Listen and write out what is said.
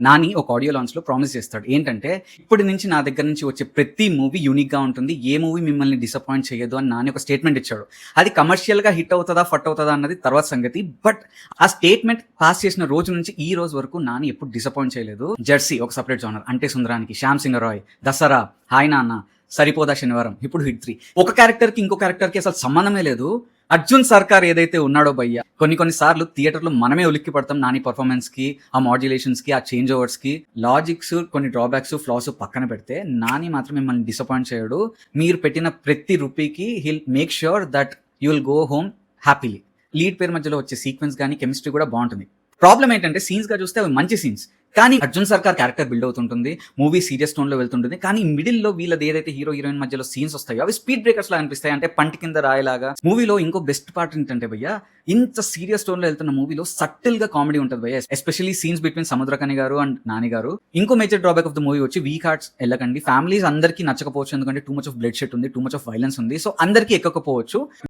నాని ఒక audio లాంచ్‌లో promise చేస్తాడు. ఏంటంటే, ఇప్పటి నుంచి నా దగ్గర నుంచి వచ్చే ప్రతి మూవీ యూనిక్‌గా ఉంటుంది. ఏ మూవీ మిమ్మల్ని డిసప్పాయింట్ చేయదు అని నాని ఒక స్టేట్మెంట్ ఇచ్చాడు. అది కమర్షియల్‌గా హిట్ అవుతదా, ఫట్ అవుతదా అన్నది తర్వాత సంగతి. బట్ ఆ స్టేట్మెంట్ పాస్ చేసిన రోజు నుంచి ఈ రోజు వరకు నాని ఎప్పుడు డిసప్పాయింట్ చేయలేదు. 'జెర్సీ' ఒక సెపరేట్ జోనర్. 'అంటే సుందరానికి', 'శ్యామ్ సింగ్ రాయ్', 'దసరా', 'హాయ్ నాన్న', 'సరిపోదా శనివారం', ఇప్పుడు 'హిట్ 3'. ఒక క్యారెక్టర్‌కి ఇంకో క్యారెక్టర్‌కి అసలు సంబంధమే లేదు. అర్జున్ సర్కార్ ఏదైతే ఉన్నాడో భయ్య, కొన్ని సార్లు థియేటర్‌లో మనమే ఉలిక్కి పడతాం నాని పర్ఫార్మెన్స్‌కి, ఆ మాడ్యులేషన్స్‌కి, ఆ చేంజ్ ఓవర్స్‌కి. లాజిక్స్, కొన్ని డ్రాబ్యాక్స్, ఫ్లాస్ పక్కన పెడితే నాని మాత్రం మిమ్మల్ని డిసప్పాయింట్ చేయడు. మీరు పెట్టిన ప్రతి రూపీకి we'll make sure that you will go home happily. Lead పేరు మధ్యలో వచ్చే సీక్వెన్స్ గానీ, కెమిస్ట్రీ కూడా బావుంటుంది. ప్రాబ్లమ్ ఏంటంటే సీన్స్‌గా చూస్తే అవి మంచి సీన్స్. కానీ అర్జున్ సర్కార్ క్యారెక్టర్ బిల్డ్ అవుతుంటుంది. మూవీ సీరియస్ టోన్‌లో వెళ్తుంటుంది. కానీ మిడిల్‌లో వీళ్ళది ఏదైతే హీరో, హీరోయిన్ మధ్యలో సీన్స్ వస్తాయో అవి స్పీడ్ బ్రేకర్స్ లాగా అనిపిస్తాయి. అంటే పంటి కింద రాయిలాగా. మూవీలో ఇంకో బెస్ట్ పార్ట్ ఏంటంటే భయ్య, ఇంత సీరియస్ టోన్‌లో వెళ్తున్న మూవీలో సటిల్‌గా కామెడీ ఉంటది భయ్య. ఎస్పెషల్లీ సీన్స్ బిట్వీన్ సముద్రకని గారు అండ్ నాని గారు. ఇంకో major drawback of the movie వచ్చి వీక్ హార్ట్స్ ఎళ్ళకండి. ఫ్యామిలీస్ అందరికీ నచ్చకపోవచ్చు. ఎందుకంటే టూ మచ్ ఆఫ్ బ్లడ్ షెట్ ఉంది. టూ మచ్ ఆఫ్ వైలెన్స్ ఉంది. సో అందరికీ ఎక్కకపోవచ్చు.